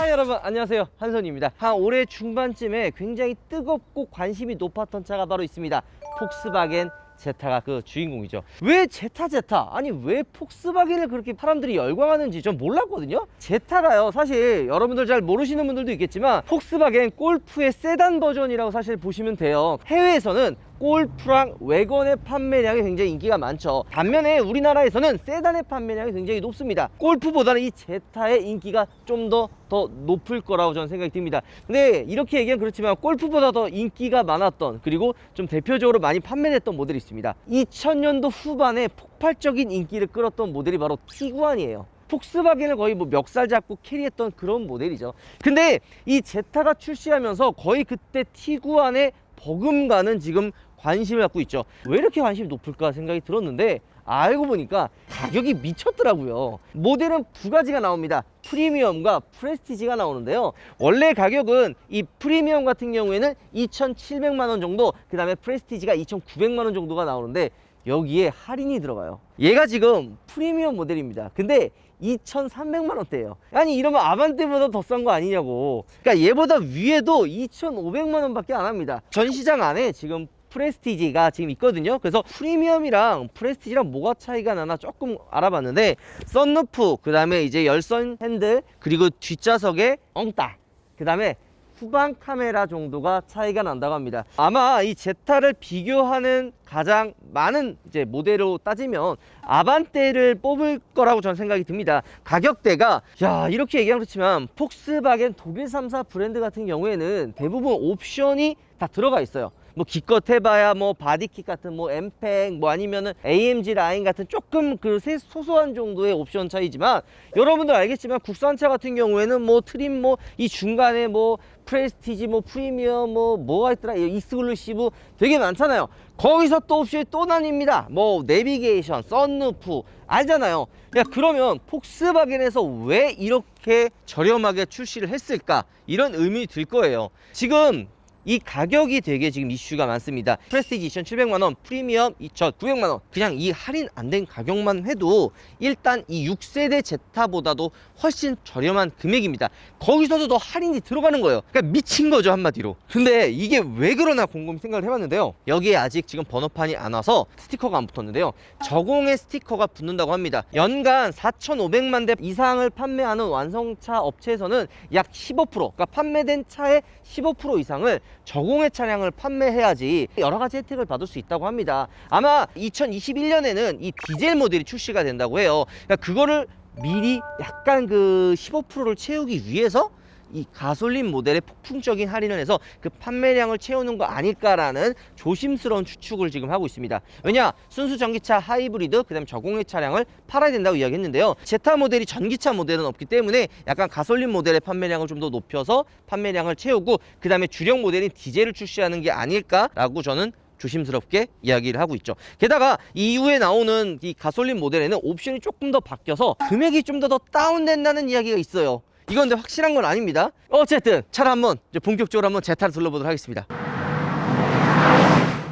자, 여러분 안녕하세요, 한선입니다. 한 올해 중반쯤에 굉장히 뜨겁고 관심이 높았던 차가 바로 있습니다. 폭스바겐 제타가 그 주인공이죠. 왜 제타? 아니 왜 폭스바겐을 그렇게 사람들이 열광하는지 전 몰랐거든요. 제타가요, 사실 여러분들 잘 모르시는 분들도 있겠지만 폭스바겐 골프의 세단 버전이라고 사실 보시면 돼요. 해외에서는 골프랑 외건의 판매량이 굉장히 인기가 많죠. 반면에 우리나라에서는 세단의 판매량이 굉장히 높습니다. 골프보다는 이 제타의 인기가 좀 더 높을 거라고 저는 생각이 듭니다. 근데 이렇게 얘기하면 그렇지만 골프보다 더 인기가 많았던, 그리고 좀 대표적으로 많이 판매됐던 모델이 있습니다. 2000년도 후반에 폭발적인 인기를 끌었던 모델이 바로 티구안이에요. 폭스바겐을 거의 뭐 멱살 잡고 캐리했던 그런 모델이죠. 근데 이 제타가 출시하면서 거의 그때 티구안의 버금가는 지금 관심을 갖고 있죠. 왜 이렇게 관심이 높을까 생각이 들었는데, 알고 보니까 가격이 미쳤더라고요. 모델은 두 가지가 나옵니다. 프리미엄과 프레스티지가 나오는데요. 원래 가격은 이 프리미엄 같은 경우에는 2,700만 원 정도, 그 다음에 프레스티지가 2,900만 원 정도가 나오는데 여기에 할인이 들어가요. 얘가 지금 프리미엄 모델입니다. 근데 2,300만 원대예요. 아니 이러면 아반떼보다 더 싼 거 아니냐고. 그러니까 얘보다 위에도 2,500만 원밖에 안 합니다. 전 시장 안에 지금 프레스티지가 지금 있거든요. 그래서 프리미엄이랑 프레스티지랑 뭐가 차이가 나나 조금 알아봤는데, 썬루프, 그 다음에 이제 열선 핸들, 그리고 뒷좌석에 엉따, 그 다음에 후방 카메라 정도가 차이가 난다고 합니다. 아마 이 제타를 비교하는 가장 많은 이제 모델로 따지면 아반떼를 뽑을 거라고 저는 생각이 듭니다. 가격대가, 야, 이렇게 얘기하면 그렇지만 폭스바겐 독일 3사 브랜드 같은 경우에는 대부분 옵션이 다 들어가 있어요. 뭐 기껏 해봐야 뭐 바디킷 같은 뭐 엠팩, 뭐 아니면은 AMG 라인 같은 조금 그 소소한 정도의 옵션 차이지만, 여러분들 알겠지만 국산차 같은 경우에는 뭐 트림, 뭐 이 중간에 뭐 프레스티지, 뭐 프리미엄, 뭐가 있더라, 익스클루시브 되게 많잖아요. 거기서 또 옵션이 또 나뉩니다. 뭐 내비게이션, 썬루프 알잖아요. 야, 그러면 폭스바겐에서 왜 이렇게 저렴하게 출시를 했을까, 이런 의문이 들 거예요. 지금 이 가격이 되게 지금 이슈가 많습니다. 프레스티지 2,700만 원, 프리미엄 2,900만 원. 그냥 이 할인 안 된 가격만 해도 일단 이 6세대 제타보다도 훨씬 저렴한 금액입니다. 거기서도 더 할인이 들어가는 거예요. 그러니까 미친 거죠, 한마디로. 근데 이게 왜 그러나 곰곰이 생각을 해봤는데요. 여기에 아직 지금 번호판이 안 와서 스티커가 안 붙었는데요. 저공해 스티커가 붙는다고 합니다. 연간 4,500만 대 이상을 판매하는 완성차 업체에서는 약 15%, 그러니까 판매된 차의 15% 이상을 저공해 차량을 판매해야지 여러 가지 혜택을 받을 수 있다고 합니다. 아마 2021년에는 이 디젤 모델이 출시가 된다고 해요. 그러니까 그거를 미리 약간 그 15%를 채우기 위해서 이 가솔린 모델에 폭풍적인 할인을 해서 그 판매량을 채우는 거 아닐까라는 조심스러운 추측을 지금 하고 있습니다. 왜냐, 순수 전기차 하이브리드, 그 다음에 저공해 차량을 팔아야 된다고 이야기했는데요. 제타 모델이 전기차 모델은 없기 때문에 약간 가솔린 모델의 판매량을 좀 더 높여서 판매량을 채우고, 그 다음에 주력 모델인 디젤을 출시하는 게 아닐까라고 저는 조심스럽게 이야기를 하고 있죠. 게다가 이후에 나오는 이 가솔린 모델에는 옵션이 조금 더 바뀌어서 금액이 좀 더 다운된다는 이야기가 있어요. 이건 근데 확실한 건 아닙니다. 어쨌든 차를 한번 이제 본격적으로 한번 제타를 둘러보도록 하겠습니다.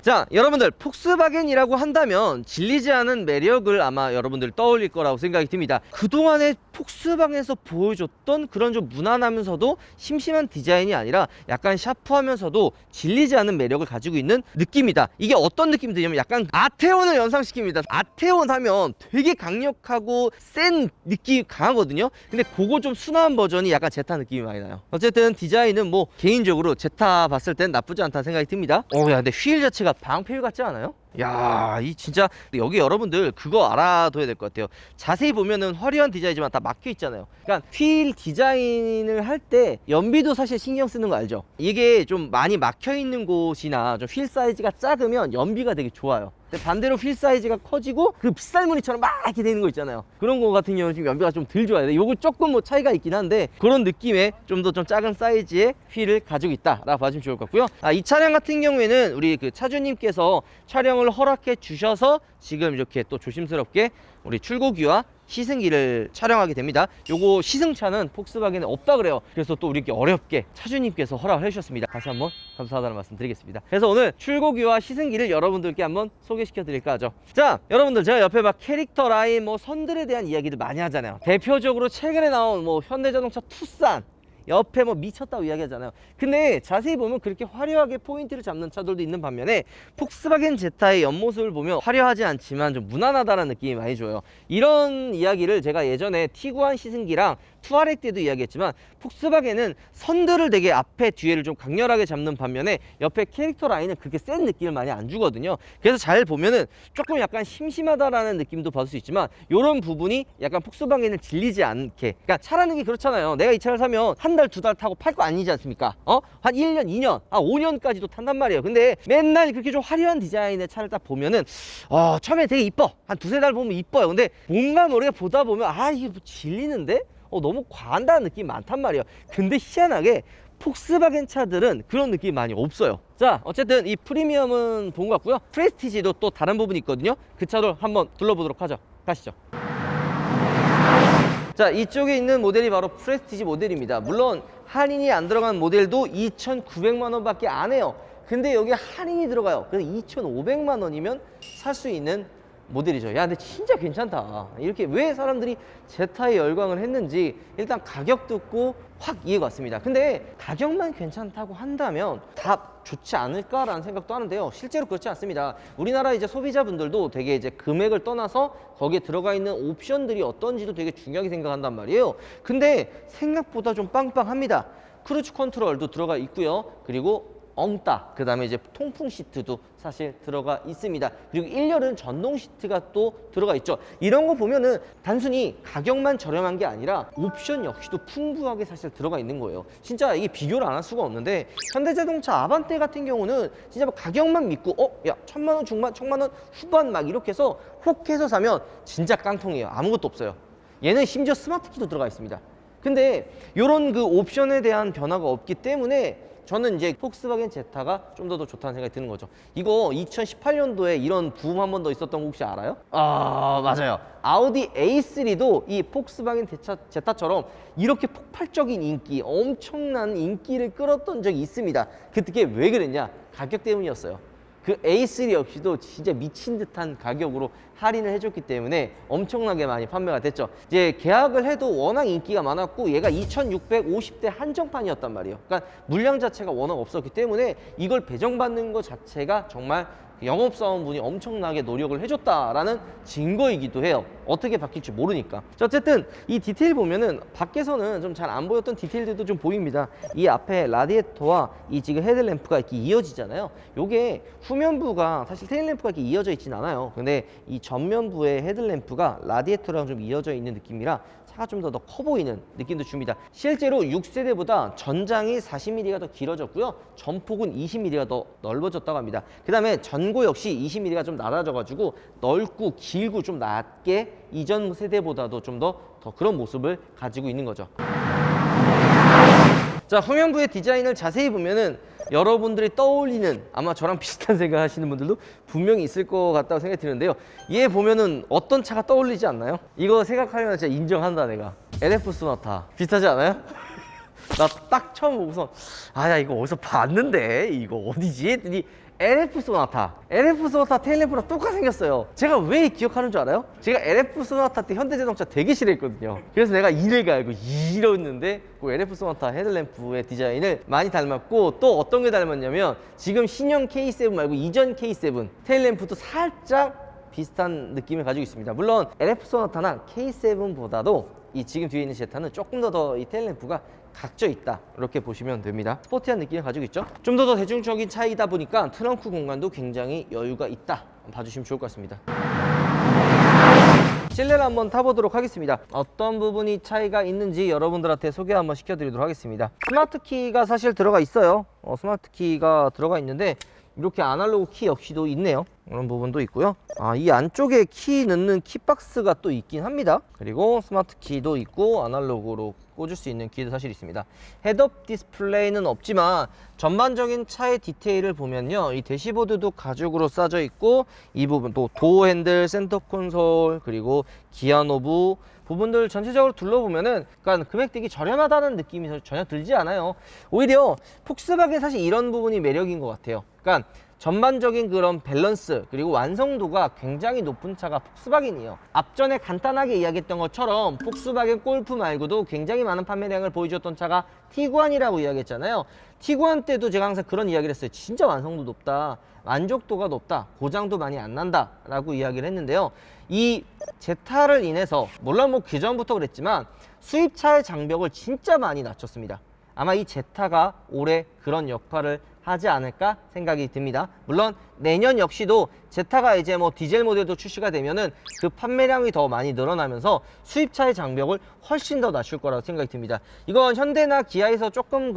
자, 여러분들 폭스바겐이라고 한다면 질리지 않은 매력을 아마 여러분들 떠올릴 거라고 생각이 듭니다. 그동안에 폭스바겐에서 보여줬던 그런 좀 무난하면서도 심심한 디자인이 아니라 약간 샤프하면서도 질리지 않은 매력을 가지고 있는 느낌이다. 이게 어떤 느낌이 드냐면 약간 아테온을 연상시킵니다. 아테온 하면 되게 강력하고 센 느낌이 강하거든요. 근데 그거 좀 순한 버전이 약간 제타 느낌이 많이 나요. 어쨌든 디자인은 뭐 개인적으로 제타 봤을 땐 나쁘지 않다는 생각이 듭니다. 야, 근데 휠 자체가 방패 같지 않아요? 야, 이 진짜 여기 여러분들 그거 알아둬야 될 것 같아요. 자세히 보면은 화려한 디자인이지만 다 막혀 있잖아요. 그러니까 휠 디자인을 할 때 연비도 사실 신경 쓰는 거 알죠? 이게 좀 많이 막혀 있는 곳이나 좀 휠 사이즈가 작으면 연비가 되게 좋아요. 근데 반대로 휠 사이즈가 커지고 그 빗살무늬처럼 막 이렇게 되는 거 있잖아요. 그런 거 같은 경우는 지금 연비가 좀 덜 좋아요. 요거 조금 뭐 차이가 있긴 한데 그런 느낌의 좀 더 좀 작은 사이즈의 휠을 가지고 있다라고 봐주시면 좋을 것 같고요. 이 차량 같은 경우에는 우리 그 차주님께서 촬영을 허락해 주셔서 지금 이렇게 또 조심스럽게 우리 출고기와 시승기를 촬영하게 됩니다. 요거 시승차는 폭스바겐에 없다 그래요. 그래서 또 이렇게 어렵게 차주님께서 허락을 해주셨습니다. 다시 한번 감사하다는 말씀 드리겠습니다. 그래서 오늘 출고기와 시승기를 여러분들께 한번 소개시켜 드릴까 하죠. 자, 여러분들 제가 옆에 막 캐릭터 라인 뭐 선들에 대한 이야기들 많이 하잖아요. 대표적으로 최근에 나온 뭐 현대자동차 투싼, 옆에 뭐 미쳤다고 이야기하잖아요. 근데 자세히 보면 그렇게 화려하게 포인트를 잡는 차들도 있는 반면에 폭스바겐 제타의 옆모습을 보면 화려하지 않지만 좀 무난하다는 느낌이 많이 줘요. 이런 이야기를 제가 예전에 티구안 시승기랑 투아렉 때도 이야기했지만, 폭스바겐은 선들을 되게 앞에 뒤에를 좀 강렬하게 잡는 반면에 옆에 캐릭터 라인은 그렇게 센 느낌을 많이 안 주거든요. 그래서 잘 보면은 조금 약간 심심하다라는 느낌도 받을 수 있지만, 이런 부분이 약간 폭스바겐을 질리지 않게, 그러니까 차라는 게 그렇잖아요. 내가 이 차를 사면 한 달, 두 달 타고 팔 거 아니지 않습니까? 한 1년, 2년, 5년까지도 탄단 말이에요. 근데 맨날 그렇게 좀 화려한 디자인의 차를 딱 보면은 처음에 되게 이뻐. 한 두세 달 보면 이뻐요. 근데 뭔가 모르게 보다 보면 이게 뭐 질리는데? 너무 과한다는 느낌이 많단 말이에요. 근데 희한하게 폭스바겐 차들은 그런 느낌이 많이 없어요. 자, 어쨌든 이 프리미엄은 본 것 같고요. 프레스티지도 또 다른 부분이 있거든요. 그 차도 한번 둘러보도록 하죠. 가시죠. 자, 이쪽에 있는 모델이 바로 프레스티지 모델입니다. 물론 할인이 안 들어간 모델도 2,900만 원 밖에 안 해요. 근데 여기 할인이 들어가요. 그래서 2,500만 원이면 살 수 있는 모델이죠. 야, 근데 진짜 괜찮다. 이렇게 왜 사람들이 제타에 열광을 했는지 일단 가격 듣고 확 이해가 왔습니다. 근데 가격만 괜찮다고 한다면 다 좋지 않을까라는 생각도 하는데요. 실제로 그렇지 않습니다. 우리나라 이제 소비자분들도 되게 이제 금액을 떠나서 거기에 들어가 있는 옵션들이 어떤지도 되게 중요하게 생각한단 말이에요. 근데 생각보다 좀 빵빵합니다. 크루즈 컨트롤도 들어가 있고요. 그리고 엉따, 그 다음에 이제 통풍 시트도 사실 들어가 있습니다. 그리고 1열은 전동 시트가 또 들어가 있죠. 이런 거 보면은 단순히 가격만 저렴한 게 아니라 옵션 역시도 풍부하게 사실 들어가 있는 거예요. 진짜 이게 비교를 안 할 수가 없는데, 현대자동차 아반떼 같은 경우는 진짜 뭐 가격만 믿고 야 1,000만 원 중반, 1,000만 원 후반 막 이렇게 해서 혹해서 사면 진짜 깡통이에요. 아무것도 없어요. 얘는 심지어 스마트키도 들어가 있습니다. 근데 이런 그 옵션에 대한 변화가 없기 때문에 저는 이제 폭스바겐 제타가 좀 더 좋다는 생각이 드는 거죠. 이거 2018년도에 이런 부음 한 번 더 있었던 거 혹시 알아요? 맞아요. 아우디 A3도 이 폭스바겐 제타처럼 이렇게 폭발적인 인기, 엄청난 인기를 끌었던 적이 있습니다. 그게 왜 그랬냐? 가격 때문이었어요. 그 A3 역시도 진짜 미친 듯한 가격으로 할인을 해줬기 때문에 엄청나게 많이 판매가 됐죠. 이제 계약을 해도 워낙 인기가 많았고 얘가 2650대 한정판이었단 말이에요. 그러니까 물량 자체가 워낙 없었기 때문에 이걸 배정받는 것 자체가 정말 영업사원분이 엄청나게 노력을 해줬다라는 증거이기도 해요. 어떻게 바뀔지 모르니까. 자, 어쨌든 이 디테일 보면은 밖에서는 좀 잘 안 보였던 디테일들도 좀 보입니다. 이 앞에 라디에이터와 이 지금 헤드램프가 이렇게 이어지잖아요. 요게 후면부가 사실 테일램프가 이렇게 이어져 있진 않아요. 근데 이 전면부의 헤드램프가 라디에이터랑 좀 이어져 있는 느낌이라 차가 좀 더 커 보이는 느낌도 줍니다. 실제로 6세대보다 전장이 40mm가 더 길어졌고요. 전폭은 20mm가 더 넓어졌다고 합니다. 그 다음에 전고 역시 20mm가 좀 낮아져가지고 넓고 길고 좀 낮게 이전 세대보다도 좀 더 그런 모습을 가지고 있는 거죠. 자, 후면부의 디자인을 자세히 보면은 여러분들이 떠올리는, 아마 저랑 비슷한 생각 하시는 분들도 분명히 있을 것 같다고 생각이 드는데요. 얘 보면은 어떤 차가 떠올리지 않나요? 이거 생각하면 진짜 인정한다, 내가. LF 소나타 비슷하지 않아요? 나 딱 처음 보고서 야 이거 어디서 봤는데 이거 어디지? 했더니 LF 소나타 테일램프랑 똑같이 생겼어요. 제가 왜 기억하는 줄 알아요? 제가 LF 소나타 때 현대자동차 되게 싫어했거든요. 그래서 내가 이를 갈고 이랬는데 그 LF 소나타 헤드램프의 디자인을 많이 닮았고, 또 어떤 게 닮았냐면 지금 신형 K7 말고 이전 K7 테일램프도 살짝 비슷한 느낌을 가지고 있습니다. 물론 LF 소나타나 K7보다도 이 지금 뒤에 있는 제타는 조금 더 이 테일램프가 각져 있다, 이렇게 보시면 됩니다. 스포티한 느낌을 가지고 있죠. 좀 더 대중적인 차이다 보니까 트렁크 공간도 굉장히 여유가 있다, 봐주시면 좋을 것 같습니다. 실내를 한번 타보도록 하겠습니다. 어떤 부분이 차이가 있는지 여러분들한테 소개 한번 시켜드리도록 하겠습니다. 스마트 키가 사실 들어가 있어요. 스마트 키가 들어가 있는데 이렇게 아날로그 키 역시도 있네요. 이런 부분도 있고요. 이 안쪽에 키 넣는 키박스가 또 있긴 합니다. 그리고 스마트 키도 있고 아날로그로 꽂을 수 있는 키도 사실 있습니다. 헤드업 디스플레이는 없지만 전반적인 차의 디테일을 보면요, 이 대시보드도 가죽으로 싸져 있고 이 부분 또 도어 핸들, 센터 콘솔, 그리고 기아 노브 부분들 전체적으로 둘러보면은 그러니까 금액대가 저렴하다는 느낌이 전혀 들지 않아요. 오히려 폭스바겐 사실 이런 부분이 매력인 것 같아요. 그러니까 전반적인 그런 밸런스 그리고 완성도가 굉장히 높은 차가 폭스바겐이에요. 앞전에 간단하게 이야기했던 것처럼 폭스바겐 골프 말고도 굉장히 많은 판매량을 보여줬던 차가 티구안이라고 이야기했잖아요. 티구안 때도 제가 항상 그런 이야기를 했어요. 진짜 완성도 높다, 만족도가 높다, 고장도 많이 안 난다 라고 이야기를 했는데요. 이 제타를 인해서 물론 뭐 그전부터 그랬지만 수입차의 장벽을 진짜 많이 낮췄습니다. 아마 이 제타가 올해 그런 역할을 하지 않을까 생각이 듭니다. 물론 내년 역시도 제타가 이제 뭐 디젤 모델도 출시가 되면은 그 판매량이 더 많이 늘어나면서 수입차의 장벽을 훨씬 더 낮출 거라고 생각이 듭니다. 이건 현대나 기아에서 조금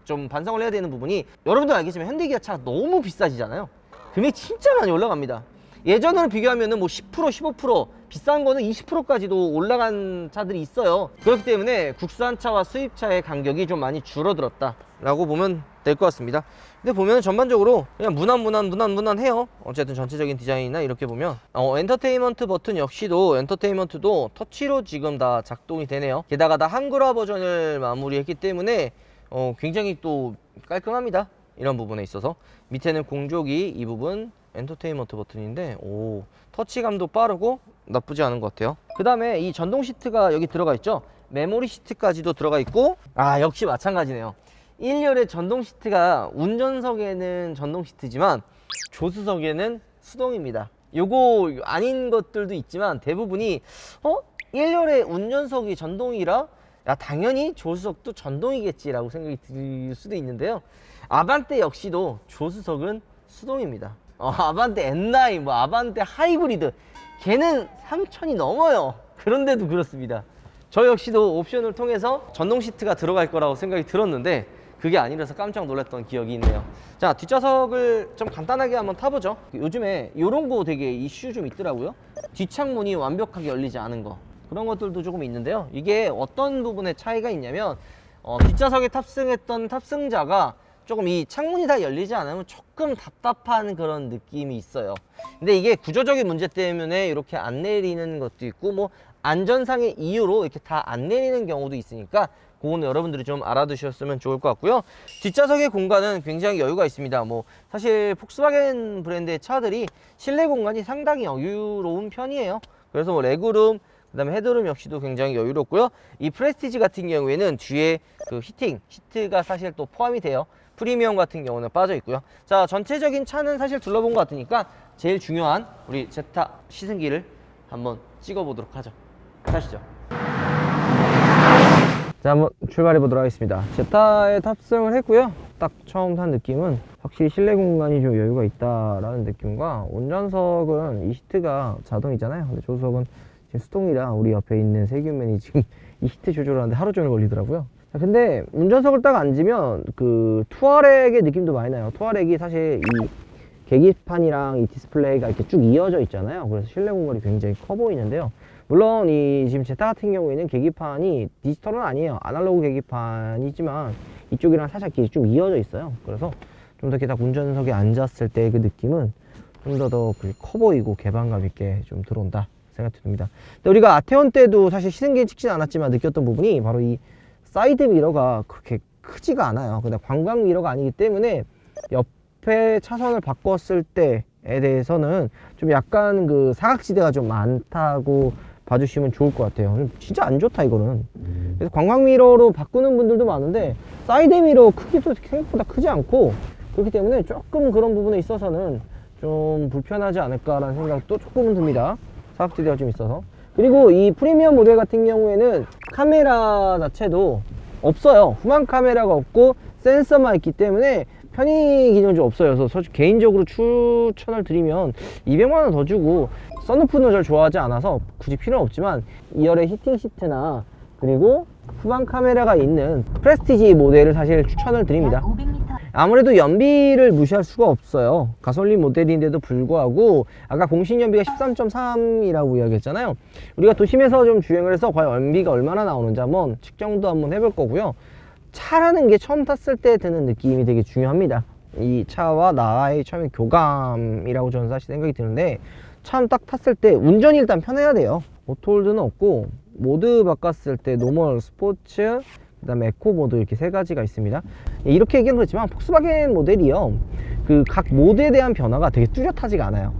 좀 반성을 해야 되는 부분이, 여러분들 알겠지만 현대 기아 차가 너무 비싸지잖아요. 금액이 진짜 많이 올라갑니다. 예전으로 비교하면은 뭐 10%, 15% 비싼 거는 20%까지도 올라간 차들이 있어요. 그렇기 때문에 국산차와 수입차의 간격이 좀 많이 줄어들었다 라고 보면 될 것 같습니다. 근데 보면 전반적으로 그냥 무난해요. 어쨌든 전체적인 디자인이나 이렇게 보면 엔터테인먼트 버튼 역시도 엔터테인먼트도 터치로 지금 다 작동이 되네요. 게다가 다 한글화 버전을 마무리했기 때문에 굉장히 또 깔끔합니다. 이런 부분에 있어서. 밑에는 공조기 이 부분 엔터테인먼트 버튼인데 터치감도 빠르고 나쁘지 않은 것 같아요. 그 다음에 이 전동 시트가 여기 들어가 있죠. 메모리 시트까지도 들어가 있고, 역시 마찬가지네요. 1열의 전동 시트가 운전석에는 전동 시트지만 조수석에는 수동입니다. 요거 아닌 것들도 있지만 대부분이 1열의 운전석이 전동이라 당연히 조수석도 전동이겠지 라고 생각이 들 수도 있는데요. 아반떼 역시도 조수석은 수동입니다. 아반떼 N9, 뭐 아반떼 하이브리드, 걔는 3,000이 넘어요. 그런데도 그렇습니다. 저 역시도 옵션을 통해서 전동 시트가 들어갈 거라고 생각이 들었는데 그게 아니라서 깜짝 놀랐던 기억이 있네요. 자, 뒷좌석을 좀 간단하게 한번 타보죠. 요즘에 이런 거 되게 이슈 좀 있더라고요. 뒷창문이 완벽하게 열리지 않은 거, 그런 것들도 조금 있는데요. 이게 어떤 부분에 차이가 있냐면 뒷좌석에 탑승했던 탑승자가 조금 이 창문이 다 열리지 않으면 조금 답답한 그런 느낌이 있어요. 근데 이게 구조적인 문제 때문에 이렇게 안 내리는 것도 있고, 뭐 안전상의 이유로 이렇게 다 안 내리는 경우도 있으니까 그거는 여러분들이 좀 알아두셨으면 좋을 것 같고요. 뒷좌석의 공간은 굉장히 여유가 있습니다. 뭐 사실 폭스바겐 브랜드의 차들이 실내 공간이 상당히 여유로운 편이에요. 그래서 뭐 레그룸, 그 다음에 헤드룸 역시도 굉장히 여유롭고요. 이 프레스티지 같은 경우에는 뒤에 그 히팅 시트가 사실 또 포함이 돼요. 프리미엄 같은 경우는 빠져 있고요. 자, 전체적인 차는 사실 둘러본 것 같으니까 제일 중요한 우리 제타 시승기를 한번 찍어 보도록 하죠. 가시죠. 자, 한번 출발해 보도록 하겠습니다. 제타에 탑승을 했고요. 딱 처음 탄 느낌은 확실히 실내 공간이 좀 여유가 있다라는 느낌과, 운전석은 이 시트가 자동이잖아요. 근데 조수석은 지금 수동이라 우리 옆에 있는 세균맨이 지금 이 시트 조절하는데 하루 종일 걸리더라고요. 자, 근데 운전석을 딱 앉으면 그 투아렉의 느낌도 많이 나요. 투아렉이 사실 이 계기판이랑 이 디스플레이가 이렇게 쭉 이어져 있잖아요. 그래서 실내 공간이 굉장히 커 보이는데요. 물론 이 지금 제타 같은 경우에는 계기판이 디지털은 아니에요. 아날로그 계기판이지만 이쪽이랑 살짝 이렇게 좀 이어져 있어요. 그래서 좀 더 이렇게 딱 운전석에 앉았을 때 그 느낌은 좀 더 커 보이고 개방감 있게 좀 들어온다 생각이 듭니다. 근데 우리가 아테온 때도 사실 시승기에 찍진 않았지만 느꼈던 부분이 바로 이 사이드 미러가 그렇게 크지가 않아요. 근데 관광 미러가 아니기 때문에 옆에 차선을 바꿨을 때에 대해서는 좀 약간 그 사각지대가 좀 많다고 봐주시면 좋을 것 같아요. 진짜 안 좋다 이거는. 그래서 관광 미러로 바꾸는 분들도 많은데 사이드 미러 크기도 생각보다 크지 않고, 그렇기 때문에 조금 그런 부분에 있어서는 좀 불편하지 않을까라는 생각도 조금은 듭니다. 사각지대가 좀 있어서. 그리고 이 프리미엄 모델 같은 경우에는 카메라 자체도 없어요. 후방 카메라가 없고 센서만 있기 때문에 편의 기능이 좀 없어요. 그래서 솔직히 개인적으로 추천을 드리면 200만원 더 주고, 선루프는 잘 좋아하지 않아서 굳이 필요는 없지만 2열의 히팅 시트나 그리고 후방 카메라가 있는 프레스티지 모델을 사실 추천을 드립니다. 아무래도 연비를 무시할 수가 없어요. 가솔린 모델인데도 불구하고 아까 공식 연비가 13.3이라고 이야기했잖아요. 우리가 도심에서 좀 주행을 해서 과연 연비가 얼마나 나오는지 한번 측정도 한번 해볼 거고요. 차라는 게 처음 탔을 때 드는 느낌이 되게 중요합니다. 이 차와 나의 처음에 교감이라고 저는 사실 생각이 드는데, 참 딱 탔을 때 운전이 일단 편해야 돼요. 오토홀드는 없고 모드 바꿨을 때 노멀, 스포츠, 그 다음에 에코 모드 이렇게 세 가지가 있습니다. 이렇게 얘기는 그렇지만 폭스바겐 모델이요, 그 각 모드에 대한 변화가 되게 뚜렷하지가 않아요.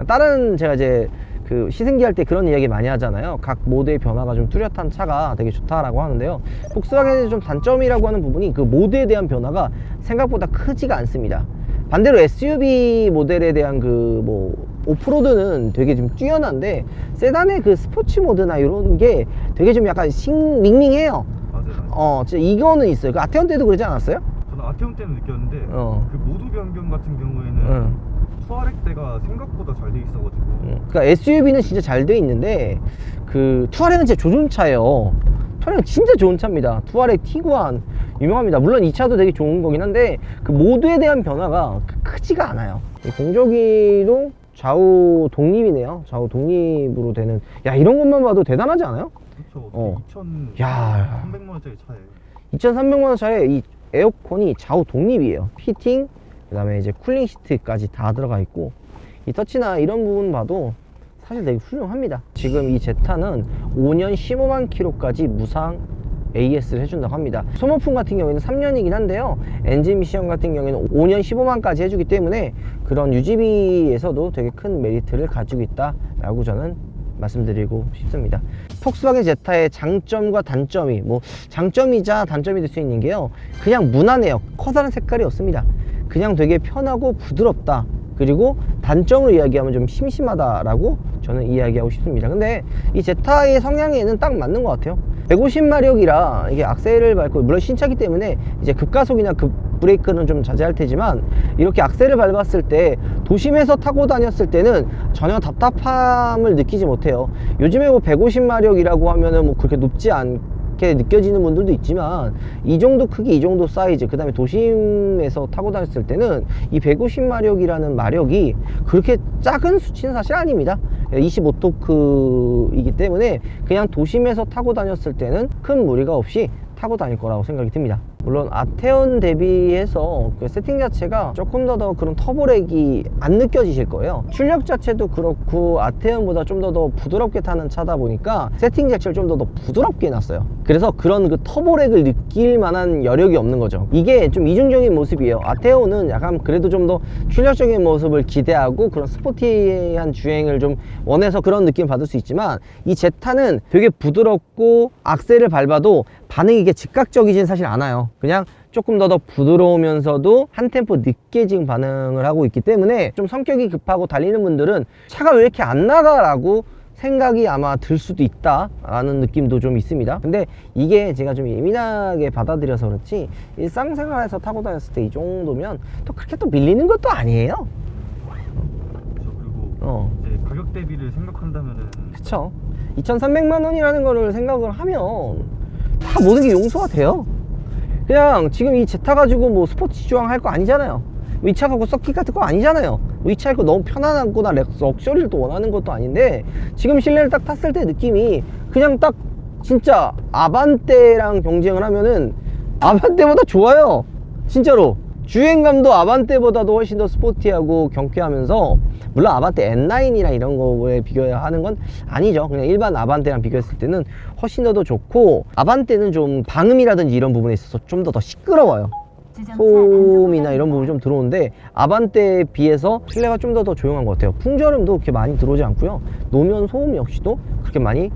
다른 제가 이제 그 시승기 할 때 그런 이야기 많이 하잖아요. 각 모드의 변화가 좀 뚜렷한 차가 되게 좋다라고 하는데요, 폭스바겐의 좀 단점이라고 하는 부분이 그 모드에 대한 변화가 생각보다 크지가 않습니다. 반대로 SUV 모델에 대한 그 뭐 오프로드는 되게 좀 뛰어난데, 세단의 그 스포츠 모드나 이런 게 되게 좀 약간 밍밍해요. 맞아요. 진짜 이거는 있어요. 그 아테온 때도 그러지 않았어요? 저는 아테온 때는 느꼈는데 그 모드 변경 같은 경우에는 투아렉 때가 생각보다 잘 돼 있어가지고. 그러니까 SUV는 진짜 잘 돼 있는데 그 투아렉은 진짜 좋은 차예요. 투아렉은 진짜 좋은 차입니다. 투아렉 티구안 유명합니다. 물론 이 차도 되게 좋은 거긴 한데 그 모드에 대한 변화가 크지가 않아요. 이 공조기도 좌우 독립이네요. 좌우 독립으로 되는, 야, 이런 것만 봐도 대단하지 않아요? 그렇죠. 2,300만 원짜리 차에 2,300만 원짜리 이 에어컨이 좌우 독립이에요. 히팅, 그 다음에 이제 쿨링 시트까지 다 들어가 있고, 이 터치나 이런 부분 봐도 사실 되게 훌륭합니다. 지금 이 제타는 5년 15만 킬로까지 무상 AS를 해준다고 합니다. 소모품 같은 경우에는 3년이긴 한데요, 엔진 미션 같은 경우에는 5년 15만까지 해주기 때문에 그런 유지비에서도 되게 큰 메리트를 가지고 있다라고 저는 말씀드리고 싶습니다. 폭스바겐 제타의 장점과 단점이, 뭐 장점이자 단점이 될 수 있는 게요, 그냥 무난해요. 커다란 색깔이 없습니다. 그냥 되게 편하고 부드럽다. 그리고 단점으로 이야기하면 좀 심심하다라고 저는 이야기하고 싶습니다. 근데 이 제타의 성향에는 딱 맞는 것 같아요. 150마력이라 이게 악셀을 밟고, 물론 신차기 때문에 이제 급가속이나 급브레이크는 좀 자제할 테지만, 이렇게 악셀을 밟았을 때 도심에서 타고 다녔을 때는 전혀 답답함을 느끼지 못해요. 요즘에 뭐 150마력이라고 하면은 뭐 그렇게 높지 않게 느껴지는 분들도 있지만, 이 정도 크기, 이 정도 사이즈, 그 다음에 도심에서 타고 다녔을 때는 이 150마력이라는 마력이 그렇게 작은 수치는 사실 아닙니다. 25토크이기 때문에 그냥 도심에서 타고 다녔을 때는 큰 무리가 없이 타고 다닐 거라고 생각이 듭니다. 물론 아테온 대비해서 그 세팅 자체가 조금 더 그런 터보렉이 안 느껴지실 거예요. 출력 자체도 그렇고 아테온보다 좀 더 부드럽게 타는 차다 보니까 세팅 자체를 좀 더 부드럽게 해놨어요. 그래서 그런 그 터보렉을 느낄 만한 여력이 없는 거죠. 이게 좀 이중적인 모습이에요. 아테온은 약간 그래도 좀 더 출력적인 모습을 기대하고 그런 스포티한 주행을 좀 원해서 그런 느낌을 받을 수 있지만, 이 제타는 되게 부드럽고 악셀을 밟아도 반응이 이게 즉각적이진 사실 않아요. 그냥 조금 더 부드러우면서도 한 템포 늦게 지금 반응을 하고 있기 때문에 좀 성격이 급하고 달리는 분들은 차가 왜 이렇게 안 나가 라고 생각이 아마 들 수도 있다 라는 느낌도 좀 있습니다. 근데 이게 제가 좀 예민하게 받아들여서 그렇지, 일상생활에서 타고 다녔을 때 이 정도면 또 그렇게 또 밀리는 것도 아니에요. 그렇죠. 그리고 이제 가격 대비를 생각한다면은, 그쵸. 2,300만 원이라는 거를 생각을 하면 다 모든 게 용서가 돼요. 그냥 지금 이 제타 가지고 뭐 스포츠 주행 할 거 아니잖아요. 이 차 갖고 서킷 같은 거 아니잖아요. 이 차 갖고 너무 편안하거나 럭셔리를 또 원하는 것도 아닌데, 지금 실내를 딱 탔을 때 느낌이 그냥 딱 진짜 아반떼랑 경쟁을 하면은 아반떼보다 좋아요. 진짜로 주행감도 아반떼보다도 훨씬 더 스포티하고 경쾌하면서, 물론 아반떼 N9이랑 이런 거에 비교하는 건 아니죠. 그냥 일반 아반떼랑 비교했을 때는 훨씬 더 좋고, 아반떼는 좀 방음이라든지 이런 부분에 있어서 좀 더 시끄러워요. 소음이나 이런 부분이 좀 들어오는데, 아반떼에 비해서 실내가 좀 더 조용한 것 같아요. 풍절음도 그렇게 많이 들어오지 않고요, 노면 소음 역시도 그렇게 많이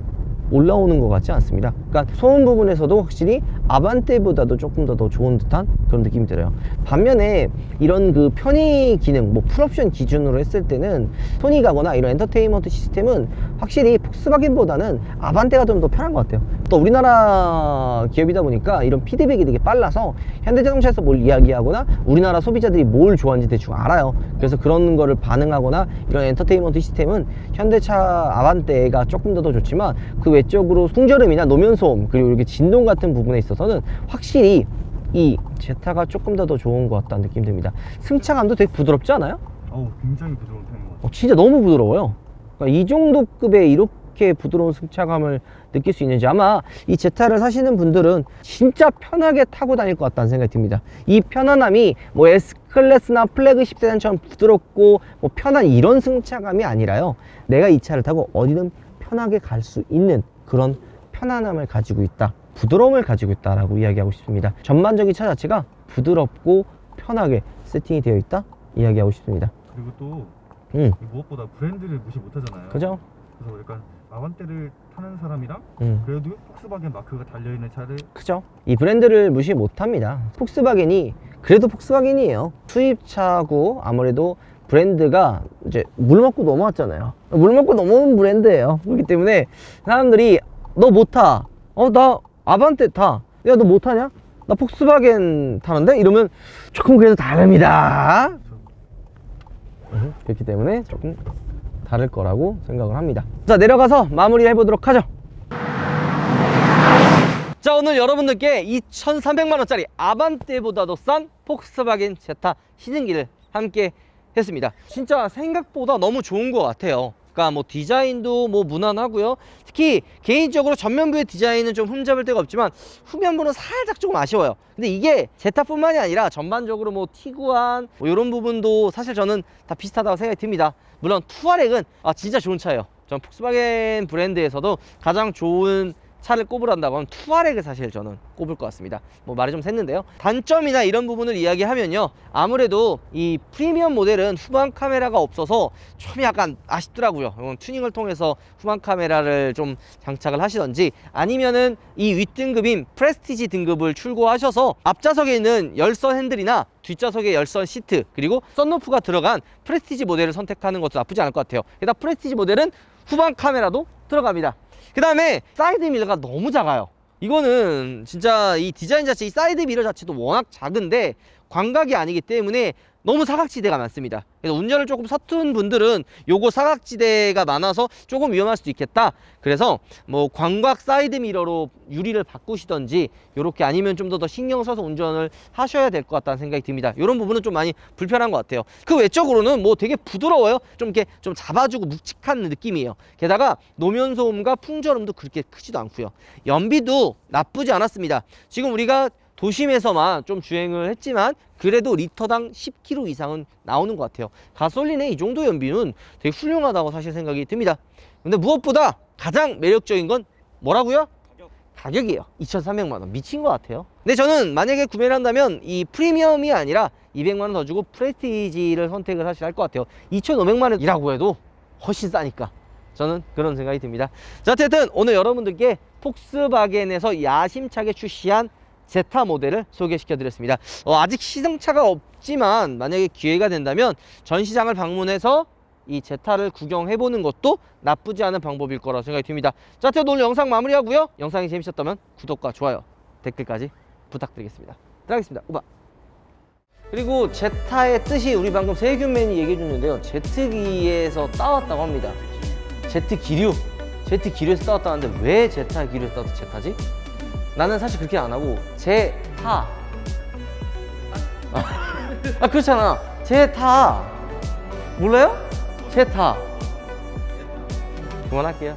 올라오는 것 같지 않습니다. 그러니까 소음 부분에서도 확실히 아반떼보다도 조금 더 좋은 듯한 그런 느낌이 들어요. 반면에 이런 그 편의 기능, 뭐 풀옵션 기준으로 했을 때는 토닉하거나 이런 엔터테인먼트 시스템은 확실히 폭스바겐보다는 아반떼가 좀 더 편한 것 같아요. 또 우리나라 기업이다 보니까 이런 피드백이 되게 빨라서 현대자동차에서 뭘 이야기하거나 우리나라 소비자들이 뭘 좋아하는지 대충 알아요. 그래서 그런 거를 반응하거나 이런 엔터테인먼트 시스템은 현대차 아반떼가 조금 더 좋지만, 그 외적으로 풍절음이나 노면 소음, 그리고 이렇게 진동 같은 부분에 있어서는 확실히 이 제타가 조금 더 좋은 것 같다는 느낌이 듭니다. 승차감도 되게 부드럽지 않아요? 굉장히 부드러운 편인 것 같아요. 진짜 너무 부드러워요. 그러니까 이 정도 급의 이렇게 부드러운 승차감을 느낄 수 있는지, 아마 이 제타를 사시는 분들은 진짜 편하게 타고 다닐 것 같다는 생각이 듭니다. 이 편안함이 뭐 S클래스나 플래그십 세단처럼 부드럽고 뭐 편한 이런 승차감이 아니라요, 내가 이 차를 타고 어디든 편하게 갈 수 있는 그런 편안함을 가지고 있다 부드러움을 가지고 있다라고 이야기하고 싶습니다. 전반적인 차 자체가 부드럽고 편하게 세팅이 되어 있다 이야기하고 싶습니다. 그리고 또 무엇보다 브랜드를 무시 못하잖아요. 그죠? 그래서 약간 아반떼를 타는 사람이랑 그래도 폭스바겐 마크가 달려있는 차를 그죠? 이 브랜드를 무시 못합니다. 폭스바겐이 그래도 폭스바겐이에요. 수입차고 아무래도 브랜드가 이제 물 먹고 넘어왔잖아요. 물 먹고 넘어온 브랜드예요. 그렇기 때문에 사람들이 너 못 타. 나 아반떼 타. 야, 너 못 타냐? 나 폭스바겐 타는데? 이러면 조금 그래도 다릅니다. 그렇기 때문에 조금 다를 거라고 생각을 합니다. 자, 내려가서 마무리 해보도록 하죠. 자, 오늘 여러분들께 2,300만원짜리 아반떼보다도 싼 폭스바겐 제타 시승기를 함께 했습니다. 진짜 생각보다 너무 좋은 것 같아요. 그러니까 뭐 디자인도 뭐 무난하고요. 특히 개인적으로 전면부의 디자인은 좀 흠잡을 데가 없지만 후면부는 살짝 조금 아쉬워요. 근데 이게 제타뿐만이 아니라 전반적으로 뭐 티구안 뭐 이런 부분도 사실 저는 다 비슷하다고 생각이 듭니다. 물론 투아렉은 진짜 좋은 차예요. 전 폭스바겐 브랜드에서도 가장 좋은 차를 꼽으란다고 하면 투아렉을 사실 저는 꼽을 것 같습니다. 뭐 말이 좀 샜는데요. 단점이나 이런 부분을 이야기하면요, 아무래도 이 프리미엄 모델은 후방 카메라가 없어서 좀 약간 아쉽더라고요. 이건 튜닝을 통해서 후방 카메라를 좀 장착을 하시던지, 아니면은 이 윗등급인 프레스티지 등급을 출고하셔서 앞좌석에 있는 열선 핸들이나 뒷좌석에 열선 시트, 그리고 썬루프가 들어간 프레스티지 모델을 선택하는 것도 나쁘지 않을 것 같아요. 게다가 프레스티지 모델은 후방 카메라도 들어갑니다. 그 다음에 사이드 미러가 너무 작아요. 이거는 진짜 이 디자인 자체, 이 사이드 미러 자체도 워낙 작은데 광각이 아니기 때문에 너무 사각지대가 많습니다. 그래서 운전을 조금 서툰 분들은 요거 사각지대가 많아서 조금 위험할 수도 있겠다. 그래서 뭐 광각 사이드 미러로 유리를 바꾸시던지 요렇게, 아니면 좀 더 신경 써서 운전을 하셔야 될 것 같다는 생각이 듭니다. 이런 부분은 좀 많이 불편한 것 같아요. 그 외적으로는 뭐 되게 부드러워요. 좀 이렇게 좀 잡아주고 묵직한 느낌이에요. 게다가 노면 소음과 풍절음도 그렇게 크지도 않고요. 연비도 나쁘지 않았습니다. 지금 우리가 도심에서만 좀 주행을 했지만 그래도 리터당 10km 이상은 나오는 것 같아요. 가솔린의 이 정도 연비는 되게 훌륭하다고 사실 생각이 듭니다. 근데 무엇보다 가장 매력적인 건 뭐라고요? 가격이에요. 2,300만원. 미친 것 같아요. 근데 저는 만약에 구매를 한다면 이 프리미엄이 아니라 200만원 더 주고 프레스티지를 선택을 사실 할 것 같아요. 2,500만원이라고 해도 훨씬 싸니까 저는 그런 생각이 듭니다. 자, 어쨌든 오늘 여러분들께 폭스바겐에서 야심차게 출시한 제타 모델을 소개시켜 드렸습니다. 아직 시승차가 없지만 만약에 기회가 된다면 전시장을 방문해서 이 제타를 구경해 보는 것도 나쁘지 않은 방법일 거라고 생각이 듭니다. 자, 오늘 영상 마무리하고요. 영상이 재밌었다면 구독과 좋아요, 댓글까지 부탁드리겠습니다. 들어가겠습니다. 우바. 그리고 제타의 뜻이 우리 방금 세균맨이 얘기해 줬는데요, 제트기에서 따왔다고 합니다. 제트기류에서 따왔다는데 왜 제타 기류에서 따와서 제타지? 나는 사실 그렇게 안 하고 제타. 그렇잖아. 제타 몰라요? 제타. 그만할게요.